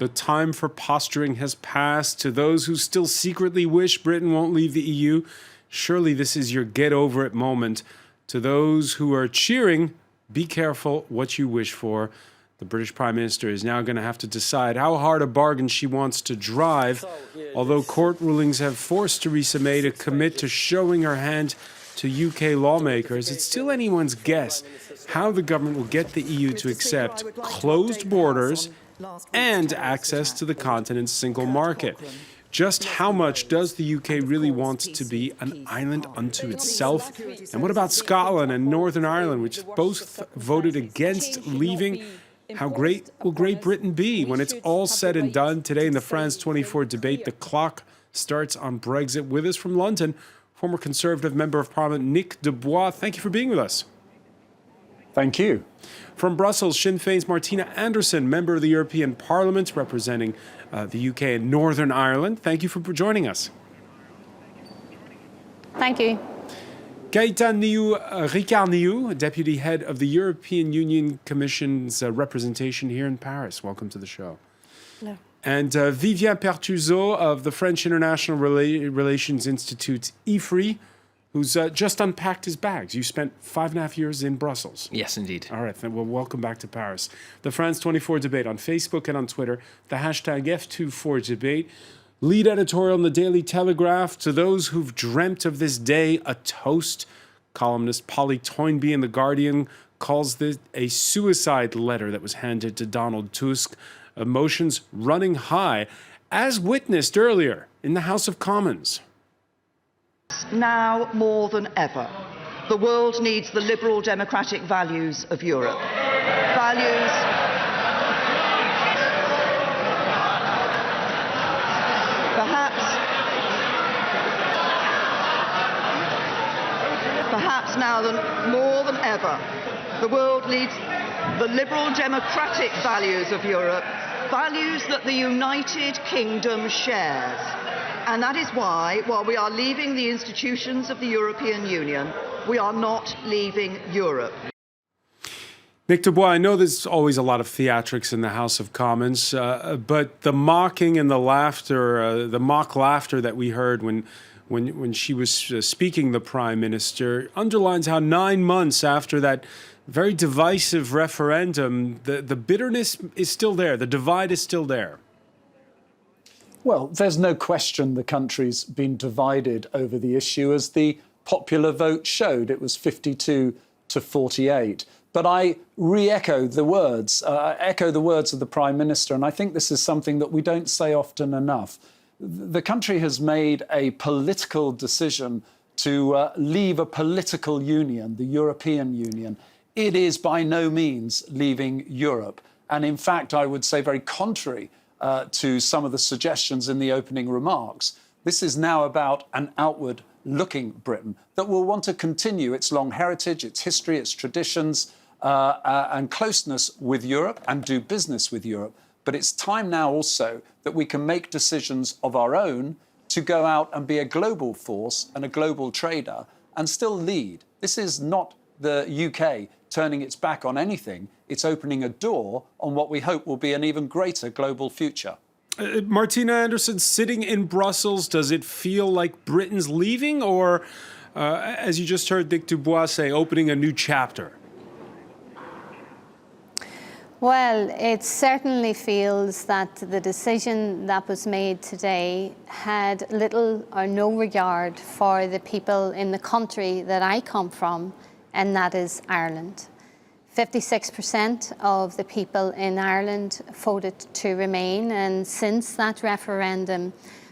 The time for posturing has passed. To those who still secretly wish Britain won't leave the EU, surely this is your get over it moment. To those who are cheering, be careful what you wish for. The British Prime Minister is now going to have to decide how hard a bargain she wants to drive. Although court rulings have forced Theresa May to commit to showing her hand to UK lawmakers, it's still anyone's guess how the government will get the EU to accept closed borders and access to the continent's single market. Just how much does the UK really want to be an island unto itself? And what about Scotland and Northern Ireland, which both voted against leaving? How great will Great Britain be when it's all said and done? Today in the France 24 debate, the clock starts on Brexit. With us from London, former Conservative Member of Parliament Nick Dubois. Thank you for being with us. Thank you. From Brussels, Sinn Féin's Martina Anderson, Member of the European Parliament, representing the UK and Northern Ireland. Thank you for joining us. Thank you. Gaëtan Ricard-Niou, Deputy Head of the European Union Commission's representation here in Paris. Welcome to the show. Hello. And Vivien Pertuseau of the French International Relations Institute, IFRI, who's just unpacked his bags. You spent 5.5 years in Brussels. Yes, indeed. All right, well, welcome back to Paris. The France 24 debate on Facebook and on Twitter, the hashtag F24debate. Lead editorial in the Daily Telegraph. To those who've dreamt of this day, a toast. Columnist Polly Toynbee in The Guardian calls this a suicide letter that was handed to Donald Tusk. Emotions running high, as witnessed earlier in the House of Commons. Now more than ever, the world needs the liberal democratic values of Europe. Values perhaps now more than ever, the world needs the liberal democratic values of Europe, values that the United Kingdom shares. And that is why, while we are leaving the institutions of the European Union, we are not leaving Europe. Nick Dubois, I know there's always a lot of theatrics in the House of Commons, but the mocking and the laughter, the mock laughter that we heard when she was speaking, the Prime Minister, underlines how 9 months after that very divisive referendum, the bitterness is still there, the divide is still there. Well, there's no question the country's been divided over the issue. As the popular vote showed, it was 52 to 48. But I echo the words of the Prime Minister, and I think this is something that we don't say often enough. The country has made a political decision to leave a political union, the European Union. It is by no means leaving Europe. And in fact, I would say very contrary to some of the suggestions in the opening remarks, this is now about an outward-looking Britain that will want to continue its long heritage, its history, its traditions, and closeness with Europe and do business with Europe. But it's time now also that we can make decisions of our own to go out and be a global force and a global trader and still lead. This is not the UK turning its back on anything. It's opening a door on what we hope will be an even greater global future. Martina Anderson, sitting in Brussels, does it feel like Britain's leaving or, as you just heard Nick Dubois say, opening a new chapter? Well, it certainly feels that the decision that was made today had little or no regard for the people in the country that I come from, and that is Ireland. 56% of the people in Ireland voted to remain, and since that referendum,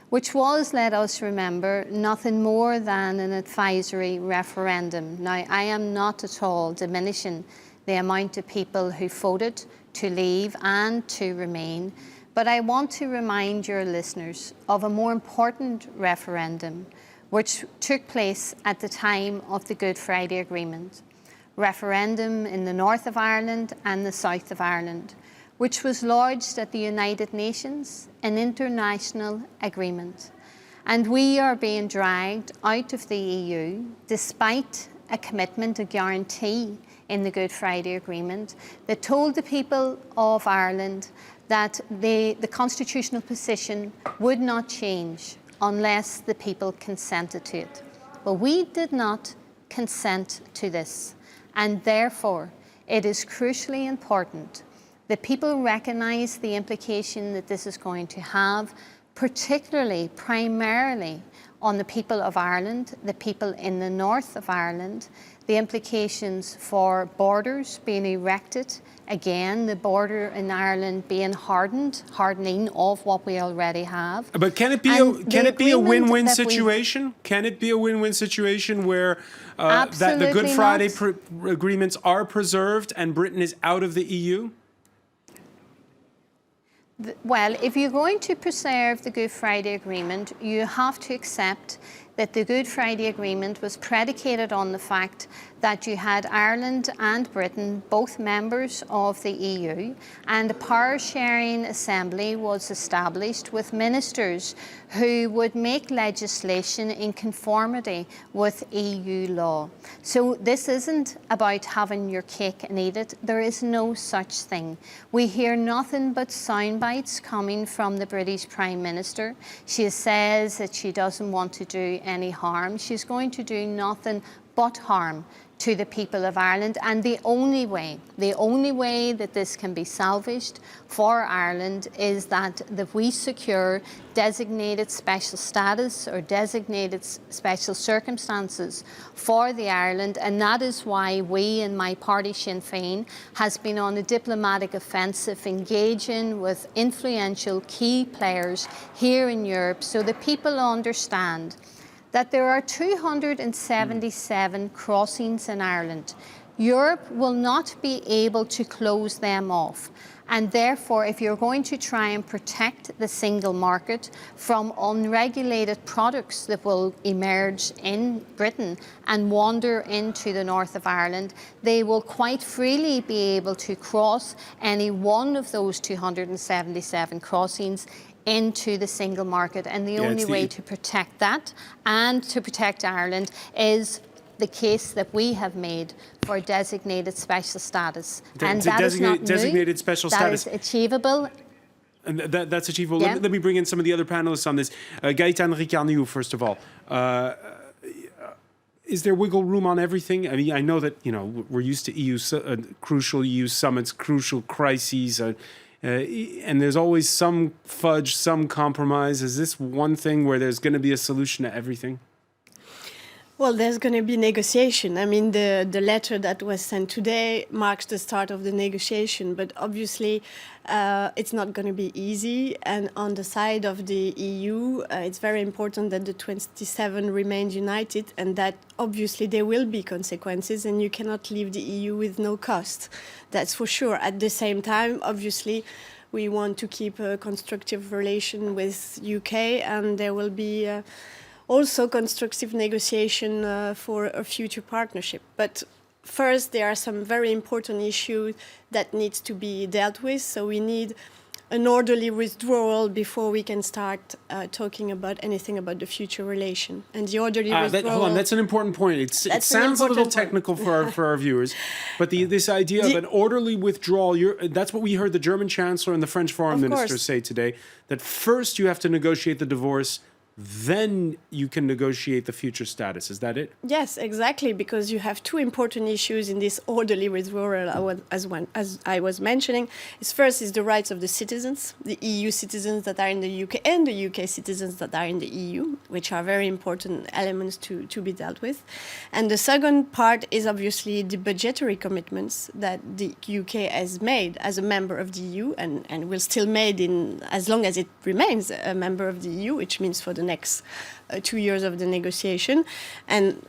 which was, let us remember, nothing more than an advisory referendum. Now, I am not at all diminishing the amount of people who voted to leave and to remain, but I want to remind your listeners of a more important referendum which took place at the time of the Good Friday Agreement. Referendum in the north of Ireland and the south of Ireland, which was lodged at the United Nations, an international agreement. And we are being dragged out of the EU despite a commitment, a guarantee in the Good Friday Agreement that told the people of Ireland that the constitutional position would not change unless the people consented to it. But we did not consent to this, and therefore it is crucially important that people recognise the implication that this is going to have, particularly, primarily, on the people of Ireland, the people in the north of Ireland, the implications for borders being erected, again, the border in Ireland being hardening of what we already have. But can it be a win-win situation? Can it be a win-win situation where that the Good Friday agreements are preserved and Britain is out of the EU? Well, if you're going to preserve the Good Friday Agreement, you have to accept that the Good Friday Agreement was predicated on the fact that you had Ireland and Britain, both members of the EU, and a power-sharing assembly was established with ministers who would make legislation in conformity with EU law. So this isn't about having your cake and eat it. There is no such thing. We hear nothing but sound bites coming from the British Prime Minister. She says that she doesn't want to do any harm. She's going to do nothing but harm to the people of Ireland, and the only way that this can be salvaged for Ireland is that we secure designated special status or designated special circumstances for the Ireland, and that is why we in my party Sinn Féin has been on a diplomatic offensive engaging with influential key players here in Europe so that people understand that there are 277 crossings in Ireland. Europe will not be able to close them off. And therefore, if you're going to try and protect the single market from unregulated products that will emerge in Britain and wander into the north of Ireland, they will quite freely be able to cross any one of those 277 crossings into the single market, and the only way to protect that and to protect Ireland is the case that we have made for designated special status. And that is not designated special status. That is achievable. And that's achievable. Yeah. Let me bring in some of the other panelists on this. Gaëtan Ricardou, first of all. Is there wiggle room on everything? I mean, I know that we're used to crucial EU summits, crucial crises. And there's always some fudge, some compromise. Is this one thing where there's going to be a solution to everything? Well, there's going to be negotiation. I mean, the letter that was sent today marks the start of the negotiation, but obviously it's not going to be easy. And on the side of the EU, it's very important that the 27 remain united and that obviously there will be consequences and you cannot leave the EU with no cost. That's for sure. At the same time, obviously, we want to keep a constructive relation with UK, and there will be also constructive negotiation for a future partnership. But first, there are some very important issues that need to be dealt with. So we need an orderly withdrawal before we can start talking about anything about the future relation. And the orderly withdrawal... Hold on, that's an important point. It sounds a little technical for our viewers, but this idea of an orderly withdrawal, that's what we heard the German Chancellor and the French Foreign Minister say today, that first you have to negotiate the divorce, then you can negotiate the future status. Is that it? Yes, exactly, because you have two important issues in this orderly withdrawal, as I was mentioning. First is the rights of the citizens, the EU citizens that are in the UK and the UK citizens that are in the EU, which are very important elements to be dealt with. And the second part is obviously the budgetary commitments that the UK has made as a member of the EU and will still made in as long as it remains a member of the EU, which means for the next 2 years of the negotiation. And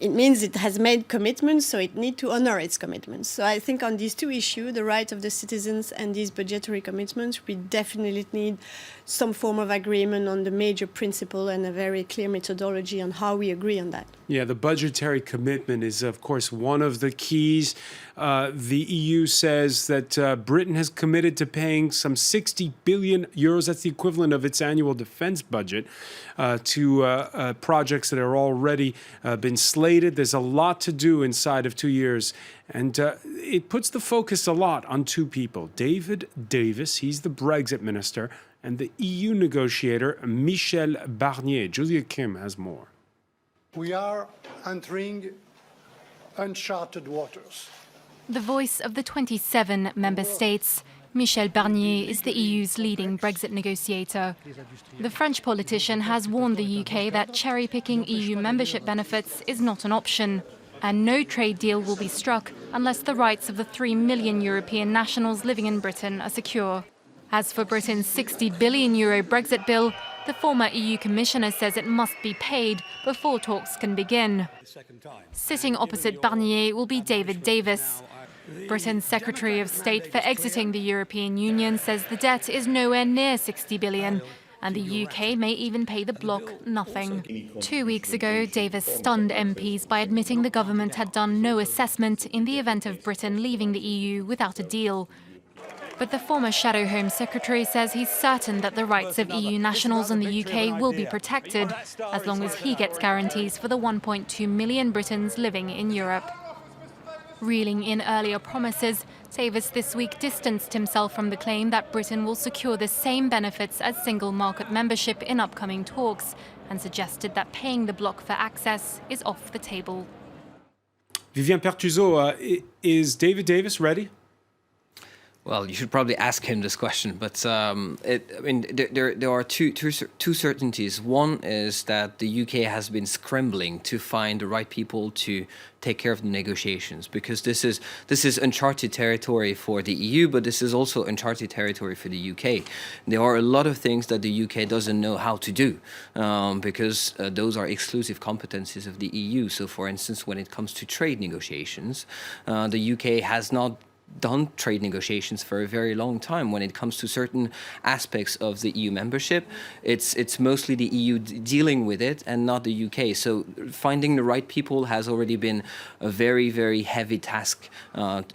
it means it has made commitments, so it needs to honor its commitments. So I think on these two issues, the rights of the citizens and these budgetary commitments, we definitely need some form of agreement on the major principle and a very clear methodology on how we agree on that. Yeah, the budgetary commitment is, of course, one of the keys. The EU says that Britain has committed to paying some 60 billion euros, that's the equivalent of its annual defense budget, to projects that are already been slated. There's a lot to do inside of 2 years. And it puts the focus a lot on two people. David Davis, he's the Brexit minister, and the EU negotiator, Michele Barnier. Julia Kim has more. We are entering uncharted waters. The voice of the 27 member states, Michel Barnier is the EU's leading Brexit negotiator. The French politician has warned the UK that cherry-picking EU membership benefits is not an option, and no trade deal will be struck unless the rights of the 3 million European nationals living in Britain are secure. As for Britain's €60 billion Brexit bill, the former EU Commissioner says it must be paid before talks can begin. Sitting opposite Barnier will be David Davis. Britain's Secretary of State for exiting the European Union says the debt is nowhere near 60 billion, and the UK may even pay the bloc nothing. 2 weeks ago, Davis stunned MPs by admitting the government had done no assessment in the event of Britain leaving the EU without a deal. But the former Shadow Home Secretary says he's certain that the rights of EU nationals in the UK will be protected, as long as he gets guarantees for the 1.2 million Britons living in Europe. Reeling in earlier promises, Davis this week distanced himself from the claim that Britain will secure the same benefits as single market membership in upcoming talks, and suggested that paying the bloc for access is off the table. Vivien Pertuzo, is David Davis ready? Well, you should probably ask him this question, but there are two certainties. One is that the UK has been scrambling to find the right people to take care of the negotiations, because this is uncharted territory for the EU, but this is also uncharted territory for the UK. There are a lot of things that the UK doesn't know how to do, because those are exclusive competencies of the EU. So, for instance, when it comes to trade negotiations, the UK has not done trade negotiations for a very long time. When it comes to certain aspects of the EU membership, it's mostly the EU dealing with it and not the UK. So finding the right people has already been a very, very heavy task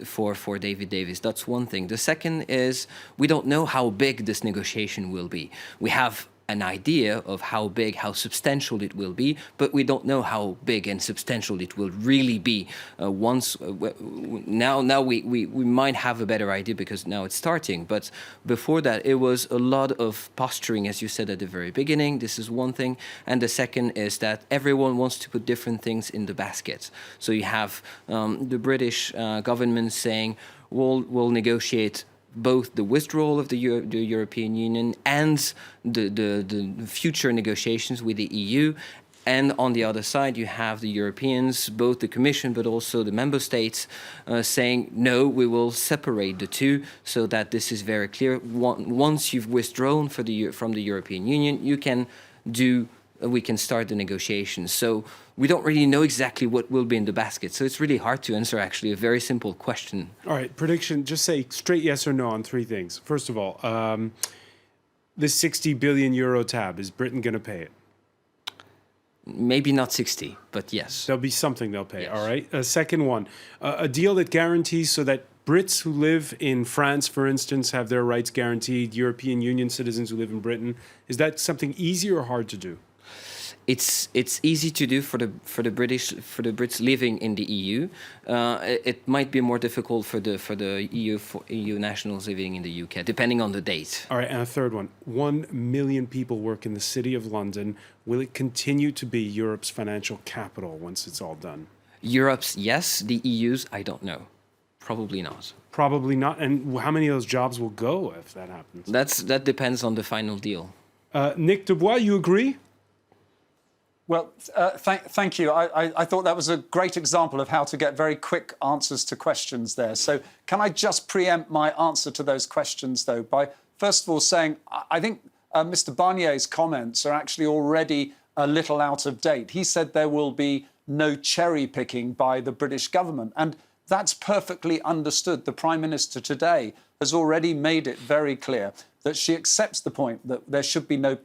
for David Davis. That's one thing. The second is we don't know how big this negotiation will be. We have an idea of how big, how substantial it will be, but we don't know how big and substantial it will really be. Now we might have a better idea because now it's starting, but before that it was a lot of posturing, as you said at the very beginning. This is one thing, and the second is that everyone wants to put different things in the basket. So you have the British government saying, we'll negotiate both the withdrawal of the European Union and the future negotiations with the EU. And on the other side, you have the Europeans, both the Commission but also the member states, saying, no, we will separate the two so that this is very clear. Once you've withdrawn from the European Union, we can start the negotiations. So we don't really know exactly what will be in the basket. So it's really hard to answer, actually, a very simple question. All right, prediction, just say straight yes or no on three things. First of all, this 60 billion euro tab, is Britain going to pay it? Maybe not 60, but yes. There'll be something they'll pay, yes. All right? Second one, a deal that guarantees so that Brits who live in France, for instance, have their rights guaranteed, European Union citizens who live in Britain. Is that something easy or hard to do? It's easy to do for the Brits living in the EU. It might be more difficult for the EU nationals living in the UK, depending on the date. All right, and a third one. 1 million people work in the City of London. Will it continue to be Europe's financial capital once it's all done? Europe's, yes. The EU's, I don't know. Probably not. Probably not. And how many of those jobs will go if that happens? That depends on the final deal. Nick Dubois, you agree? Well, thank you. I thought that was a great example of how to get very quick answers to questions there. So can I just preempt my answer to those questions, though, by first of all saying I think Mr. Barnier's comments are actually already a little out of date. He said there will be no cherry picking by the British government, and that's perfectly understood. The Prime Minister today has already made it very clear that she accepts the point that there should be no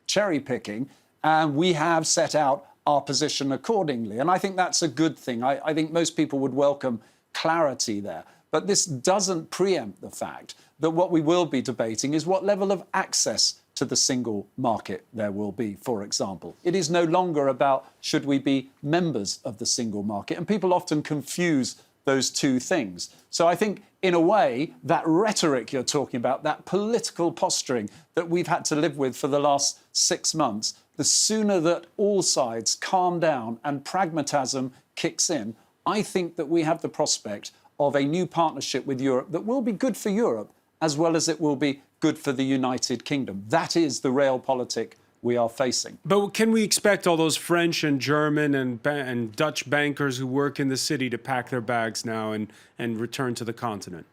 cherry picking. And we have set out our position accordingly. And I think that's a good thing. I think most people would welcome clarity there. But this doesn't preempt the fact that what we will be debating is what level of access to the single market there will be, for example. It is no longer about should we be members of the single market. And people often confuse those two things. So I think, in a way, that rhetoric you're talking about, that political posturing that we've had to live with for the last 6 months, the sooner that all sides calm down and pragmatism kicks in, I think that we have the prospect of a new partnership with Europe that will be good for Europe as well as it will be good for the United Kingdom. That is the realpolitik we are facing. But can we expect all those French and German and Dutch bankers who work in the city to pack their bags now and return to the continent?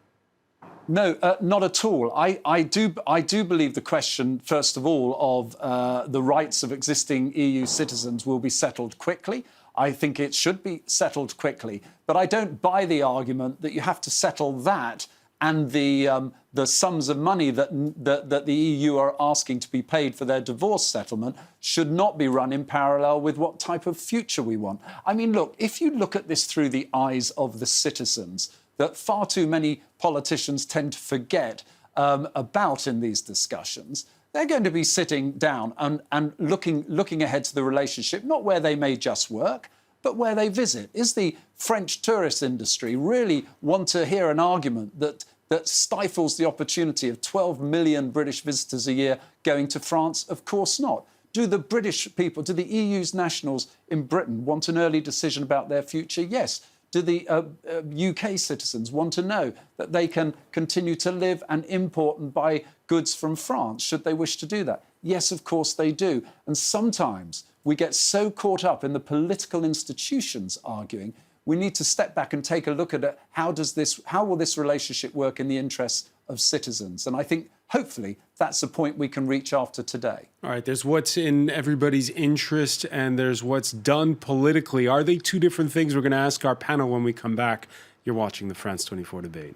No, not at all. I do believe the question, first of all, of the rights of existing EU citizens will be settled quickly. I think it should be settled quickly. But I don't buy the argument that you have to settle that and the sums of money that the EU are asking to be paid for their divorce settlement should not be run in parallel with what type of future we want. I mean, look, if you look at this through the eyes of the citizens, that far too many politicians tend to forget about in these discussions, they're going to be sitting down and looking ahead to the relationship, not where they may just work, but where they visit. Is the French tourist industry really want to hear an argument that stifles the opportunity of 12 million British visitors a year going to France? Of course not. Do the British people, do the EU's nationals in Britain want an early decision about their future? Yes. Do the UK citizens want to know that they can continue to live and import and buy goods from France, should they wish to do that? Yes, of course they do. And sometimes we get so caught up in the political institutions arguing, we need to step back and take a look at it. How will this relationship work in the interests of citizens? And I think, hopefully, that's a point we can reach after today. All right, there's what's in everybody's interest and there's what's done politically. Are they two different things? We're going to ask our panel when we come back. You're watching the France 24 debate.